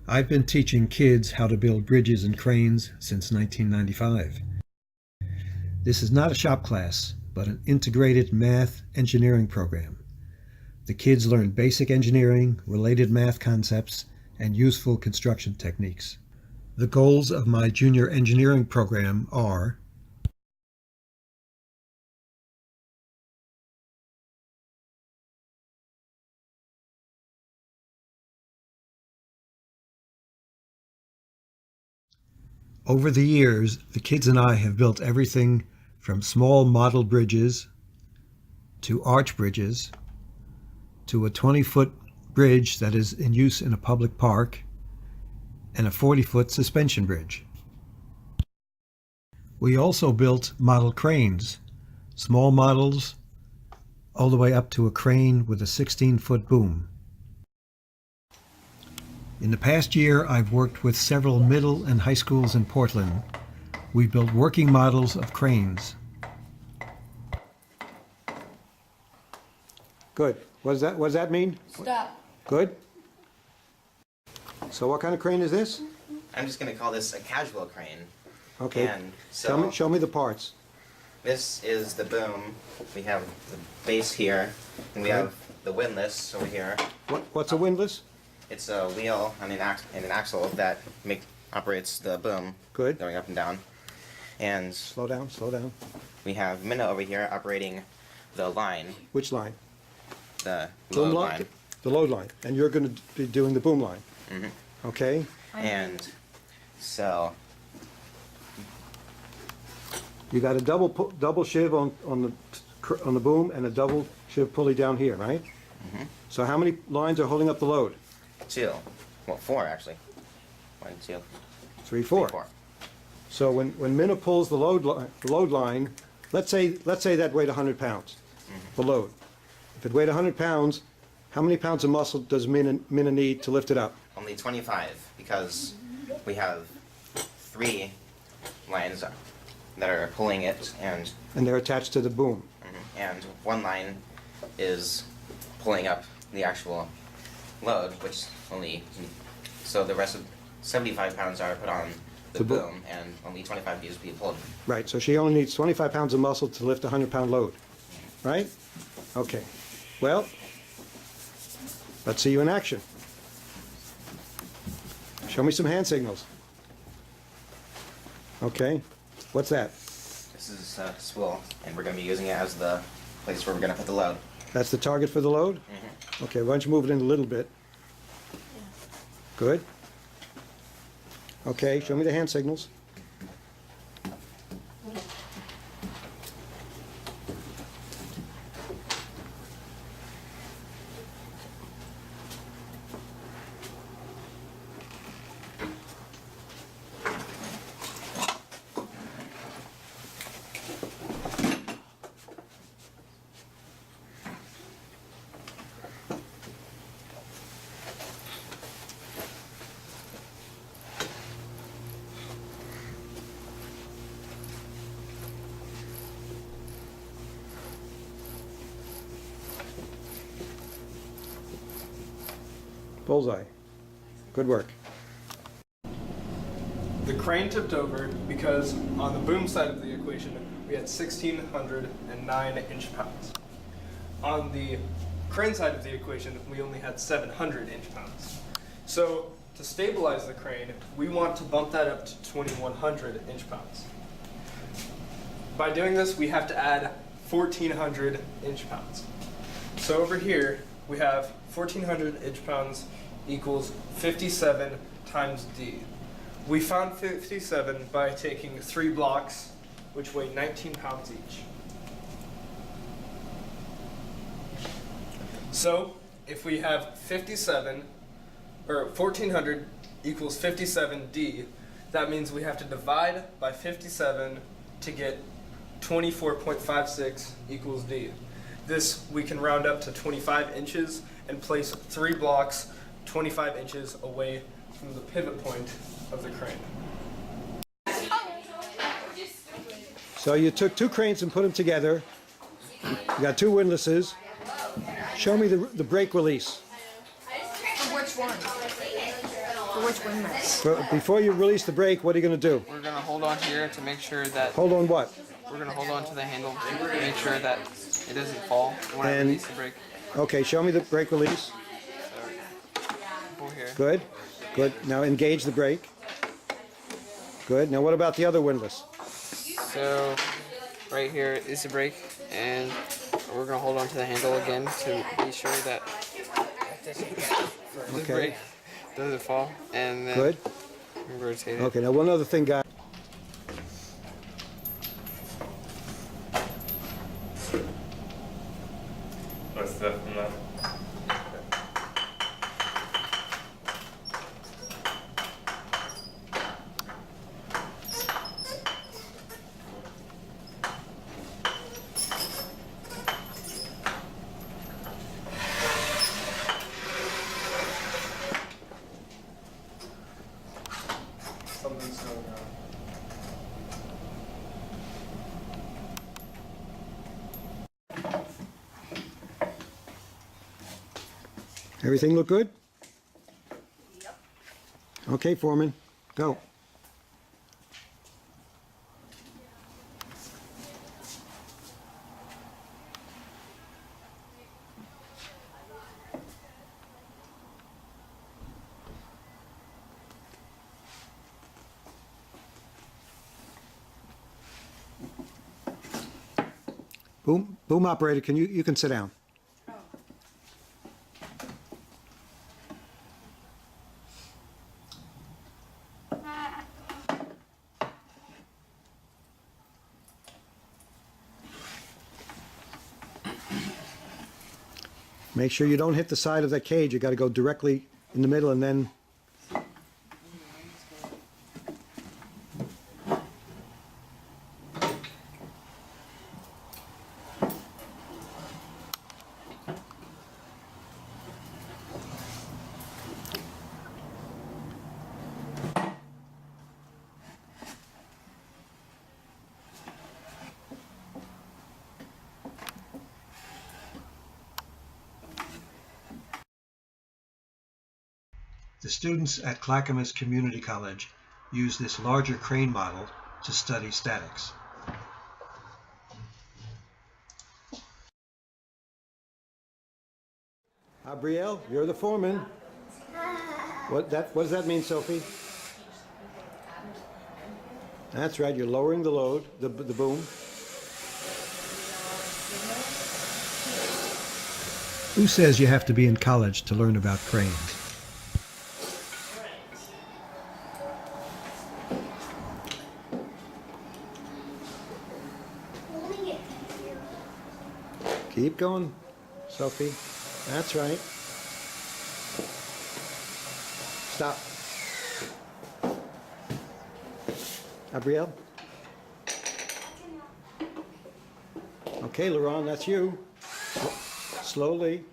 I've been teaching kids how to build bridges and cranes since 1995. This is not a shop class, but an integrated math engineering program. The kids learn basic engineering, related math concepts, and useful construction techniques. The goals of my junior engineering program are: over the years, the kids and I have built everything from small model bridges to arch bridges to a 20-foot bridge that is in use in a public park and a 40-foot suspension bridge. We also built model cranes, small models all the way up to a crane with a 16-foot boom. In the past year, I've worked with several middle and high schools in Portland. We built working models of cranes. Good. What does that mean? Stop. Good. So what kind of crane is this? I'm just going to call this a casual crane. Okay. And so Show me the parts. this is the boom. We have the base here, and we have the windlass over here. What's a windlass? It's a wheel and an axle that operates the boom. Good. Going up and down. And Slow down, slow down. we have Minna over here operating the line, Which line? the Boom load line? line. The load line. And you're going to be doing the boom line. Mhm. Okay. And so You got a double shiv on the boom and a double shiv pulley down here, right? Mhm. So how many lines are holding up the load? 2, well 4 actually. 1, 2, 3, 4. 4. So when Minna pulls the load line, let's say that weighed 100 pounds, the load. If it weighed 100 pounds, how many pounds of muscle does Minna need to lift it up? Only 25 because we have 3 lines that are pulling it, and And they're attached to the boom. and 1 line is pulling up the actual load, which only, so the rest of 75 pounds are put on the boom, and only 25 needs to be pulled. Right, so she only needs 25 pounds of muscle to lift a 100-pound load, right? Okay. Well, let's see you in action. Show me some hand signals. Okay. What's that? This is a spool, and we're going to be using it as the place where we're going to put the load. That's the target for the load? Okay, why don't you move it in a little bit? Good. Okay, show me the hand signals. Bullseye. Good work. The crane tipped over because on the boom side of the equation, we had 1,609 inch-pounds. On the crane side of the equation, we only had 700 inch-pounds. So to stabilize the crane, we want to bump that up to 2,100 inch-pounds. By doing this, we have to add 1,400 inch-pounds. So over here, we have 1,400 inch-pounds equals 57 times D. We found 57 by taking 3 blocks, which weigh 19 pounds each. So if we have 57, or 1,400 equals 57D, that means we have to divide by 57 to get 24.56 equals D. This we can round up to 25 inches and place 3 blocks 25 inches away from the pivot point of the crane. So you took 2 cranes and put them together. You got 2 windlasses. Show me the brake release. Which one? which windmills? Before you release the brake, what are you going to do? We're gonna hold on here to make sure that Hold on what? we're gonna hold on to the handle to make sure that it doesn't fall when I And- release the brake. Okay, show me the brake release. Pull here. Good, good. Now engage the brake. Good. Now what about the other windlass? So right here is the brake, and we're gonna hold on to the handle again to be sure that the Okay. brake doesn't fall, and then Good. rotate it. Okay, now one other thing, guys. What's that from that? Something's going on. Everything look good? Yep. Okay, Foreman, go. Boom operator, you can sit down. Make sure you don't hit the side of that cage. You got to go directly in the middle and then. The students at Clackamas Community College use this larger crane model to study statics. Abrielle, you're the foreman. What does that mean, Sophie? That's right, you're lowering the load, the boom. Who says you have to be in college to learn about cranes? Keep going, Sophie. That's right. Stop. Abrielle? Okay, Laurent, that's you. Slowly.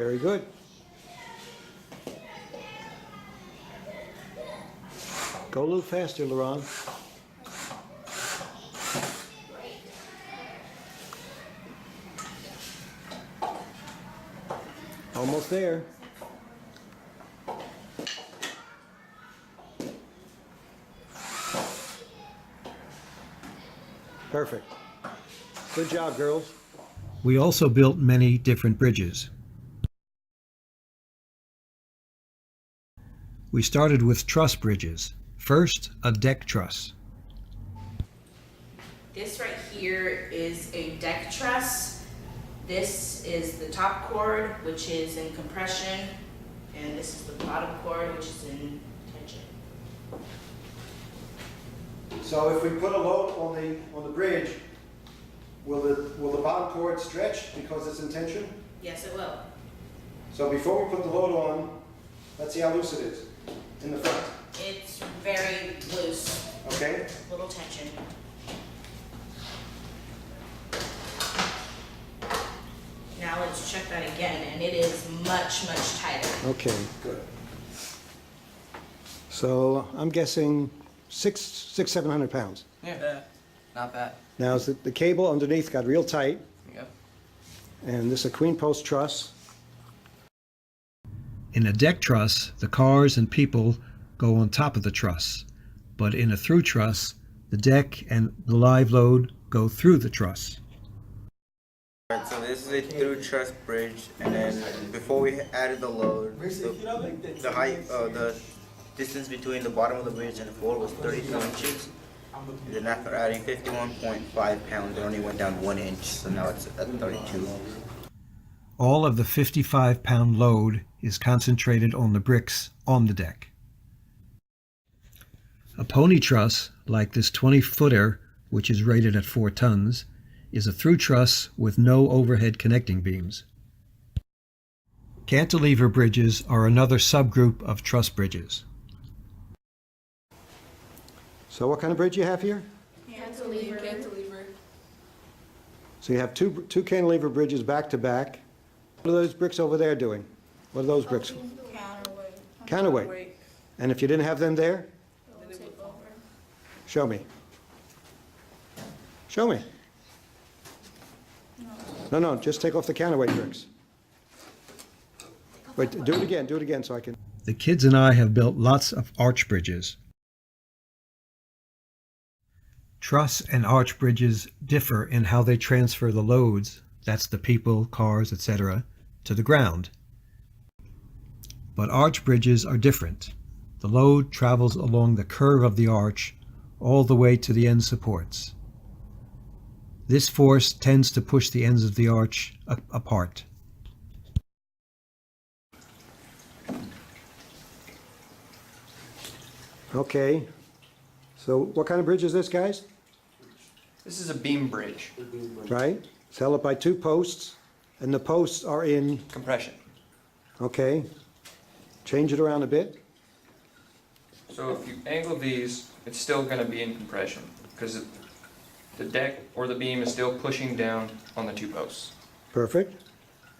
Very good. Go a little faster, Laurent. Almost there. Perfect. Good job, girls. We also built many different bridges. We started with truss bridges. First, a deck truss. This right here is a deck truss. This is the top cord, which is in compression, and this is the bottom cord, which is in tension. So if we put a load on the bridge, will the bottom cord stretch because it's in tension? Yes, it will. So before we put the load on, let's see how loose it is in the front. It's very loose, Okay? little tension. Now let's check that again, and it is much, much tighter. Okay, good. So I'm guessing 700 pounds. Yeah. Not bad. Now, is the cable underneath got real tight, Yep. and this is a queen post truss. In a deck truss, the cars and people go on top of the truss, but in a through truss, the deck and the live load go through the truss. Alright, so this is a through truss bridge, and then before we added the load, the height, the distance between the bottom of the bridge and the floor was 32 inches. And then after adding 51.5 pounds, it only went down 1 inch, so now it's at 32. All of the 55-pound load is concentrated on the bricks on the deck. A pony truss, like this 20-footer, which is rated at 4 tons, is a through truss with no overhead connecting beams. Cantilever bridges are another subgroup of truss bridges. So what kind of bridge you have here? Cantilever. So you have two cantilever bridges back to back. What are those bricks over there doing? What are those bricks? Counterweight. And if you didn't have them there? Show me. Show me. No, just take off the counterweight bricks. Wait, do it again so I can. The kids and I have built lots of arch bridges. Truss and arch bridges differ in how they transfer the loads, that's the people, cars, etc., to the ground. But arch bridges are different. The load travels along the curve of the arch all the way to the end supports. This force tends to push the ends of the arch apart. Okay. So what kind of bridge is this, guys? This is a beam bridge, Right? It's held up by 2 posts, and the posts are in, compression. okay. Change it around a bit. So if you angle these, it's still going to be in compression because the deck or the beam is still pushing down on the 2 posts. Perfect.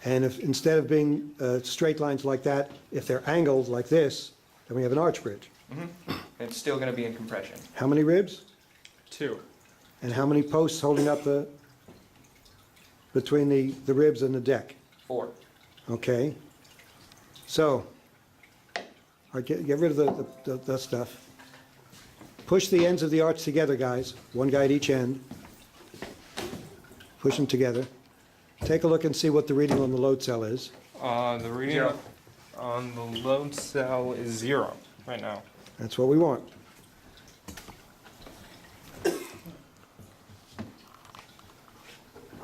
And if instead of being straight lines like that, if they're angled like this, then we have an arch bridge. It's still going to be in compression. How many ribs? 2. And how many posts holding up between the ribs and the deck? 4. Okay. So, all right, get rid of the stuff. Push the ends of the arch together, guys. One guy at each end. Push them together. Take a look and see what the reading on the load cell is. The reading on the load cell is 0 right now. That's what we want.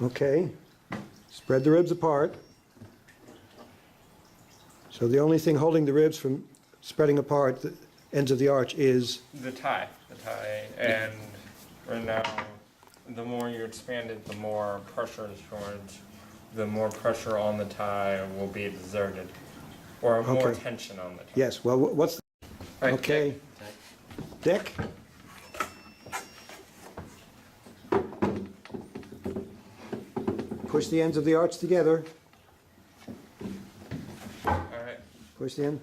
Okay. Spread the ribs apart. So the only thing holding the ribs from spreading apart, the ends of the arch, is The tie, and right now, the more you expand it, the more pressure is towards, the more pressure on the tie will be exerted, or more Okay. tension on the tie. yes. Well, what's Right, okay? Deck. Push the ends of the arch together. All right, Push the end.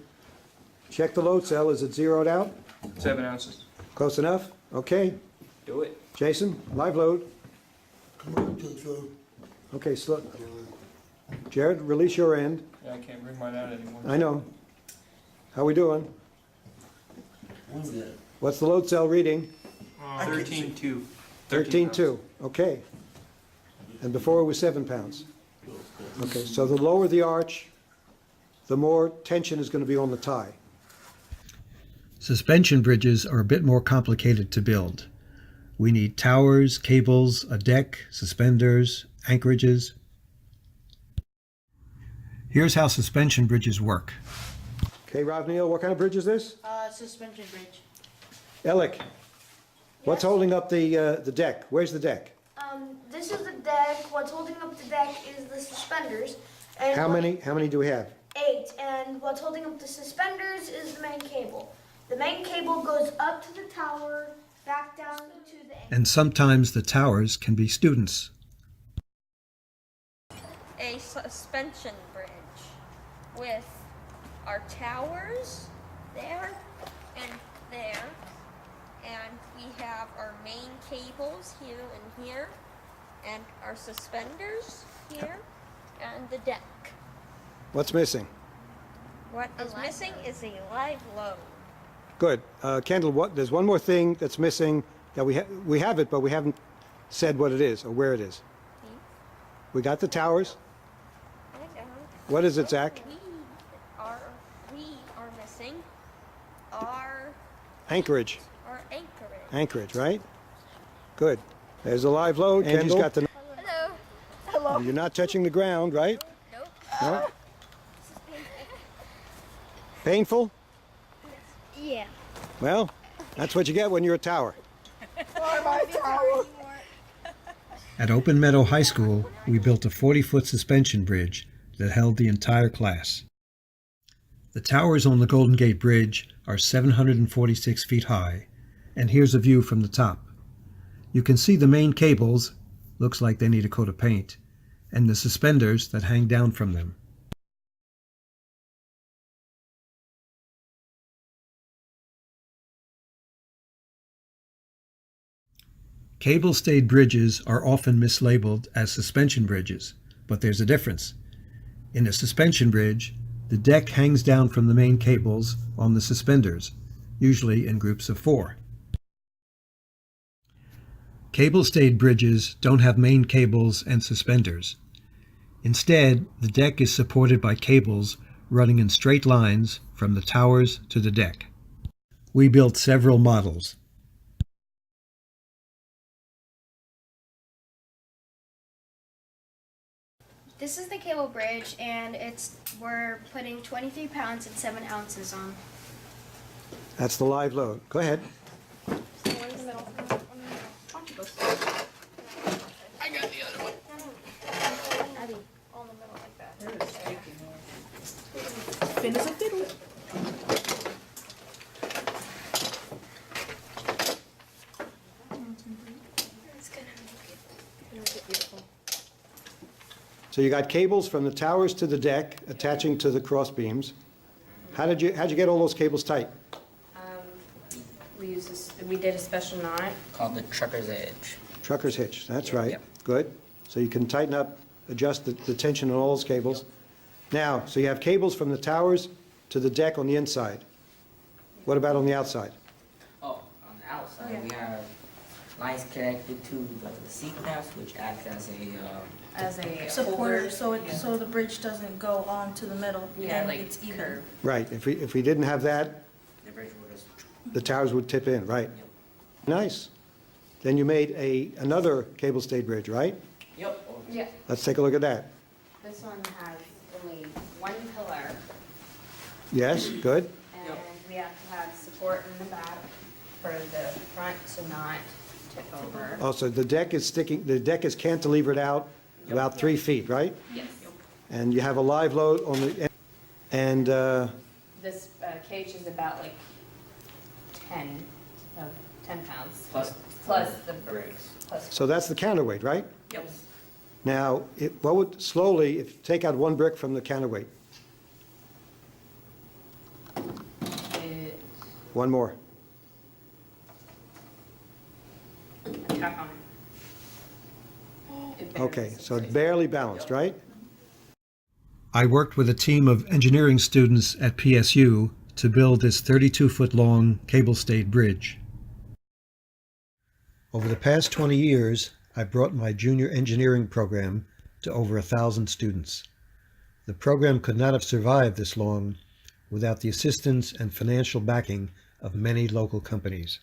Check the load cell. Is it zeroed out? 7 ounces. Close enough? Okay. Do it. Jason, live load. Okay, slow. Jared, release your end. Yeah, I can't bring mine out anymore. I know. How we doing? What's the load cell reading? 13.2. 13.2. Okay. And before it was 7 pounds. Okay, so the lower the arch, the more tension is going to be on the tie. Suspension bridges are a bit more complicated to build. We need towers, cables, a deck, suspenders, anchorages. Here's how suspension bridges work. Okay, Rob Neal, what kind of bridge is this? Suspension bridge. Elliot, what's Yes. holding up the deck? Where's the deck? This is the deck. What's holding up the deck is the suspenders. And How many do we have? 8. And what's holding up the suspenders is the main cable. The main cable goes up to the tower, back down to the end. And sometimes the towers can be students. A suspension bridge with our towers there and there. And we have our main cables here and here, and our suspenders here, and the deck. What's missing? What is missing is a live load. Good. Kendall, there's one more thing that's missing that we have it, but we haven't said what it is or where it is. We got the towers. I know. What is it, Zach? We are missing our Anchorage. anchorage. Anchorage, right? Good. There's a live load. Angie's got the... Hello. Hello. You're not touching the ground, right? Nope. No? Painful? Yeah. Well, that's what you get when you're a tower. At Open Meadow High School, we built a 40-foot suspension bridge that held the entire class. The towers on the Golden Gate Bridge are 746 feet high, and here's a view from the top. You can see the main cables, looks like they need a coat of paint, and the suspenders that hang down from them. Cable-stayed bridges are often mislabeled as suspension bridges, but there's a difference. In a suspension bridge, the deck hangs down from the main cables on the suspenders, usually in groups of 4. Cable-stayed bridges don't have main cables and suspenders. Instead, the deck is supported by cables running in straight lines from the towers to the deck. We built several models. This is the cable bridge, and we're putting 23 pounds and 7 ounces on. That's the live load. Go ahead. So one in the middle. I got the other one. Abby, all in the middle like that. Thin as a fiddle. It's gonna make it beautiful. So you got cables from the towers to the deck attaching to the cross beams. How'd you get all those cables tight? We did a special knot. Called the trucker's edge. Trucker's hitch, that's right. Yep. Good. So you can tighten up, adjust the tension on all those cables. Now, so you have cables from the towers to the deck on the inside. What about on the outside? Oh, on the outside, we have lines connected to the seat clamps, which act as a Supporter, so the bridge doesn't go on to the middle, Yeah, and like it's even. curve. Right, if we didn't have that, the bridge would just. the towers would tip in, right? Nice. Then you made another cable-stayed bridge, right? Yep. Yeah. Let's take a look at that. This one has only one pillar, Yes, good. and we have to have support in the back for the front to not tip over. Oh, so the deck is cantilevered out about 3 feet, right? Yes. And you have a live load on the, and, This cage is about like 10 pounds. Plus the bricks. so that's the counterweight, right? Yep. Now, what would, slowly, if you take out one brick from the counterweight, one more. Tap on it. It Okay, bears. so it's barely balanced, right? I worked with a team of engineering students at PSU to build this 32-foot-long cable-stayed bridge. Over the past 20 years, I brought my junior engineering program to over 1,000 students. The program could not have survived this long without the assistance and financial backing of many local companies.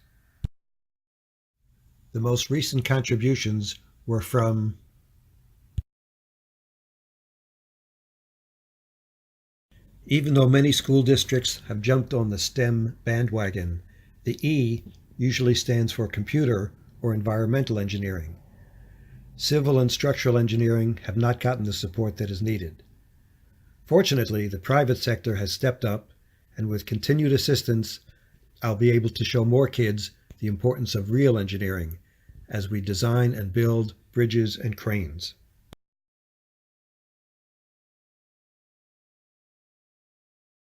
The most recent contributions were from Even though many school districts have jumped on the STEM bandwagon, the E usually stands for computer or environmental engineering. Civil and structural engineering have not gotten the support that is needed. Fortunately, the private sector has stepped up, and with continued assistance, I'll be able to show more kids the importance of real engineering as we design and build bridges and cranes.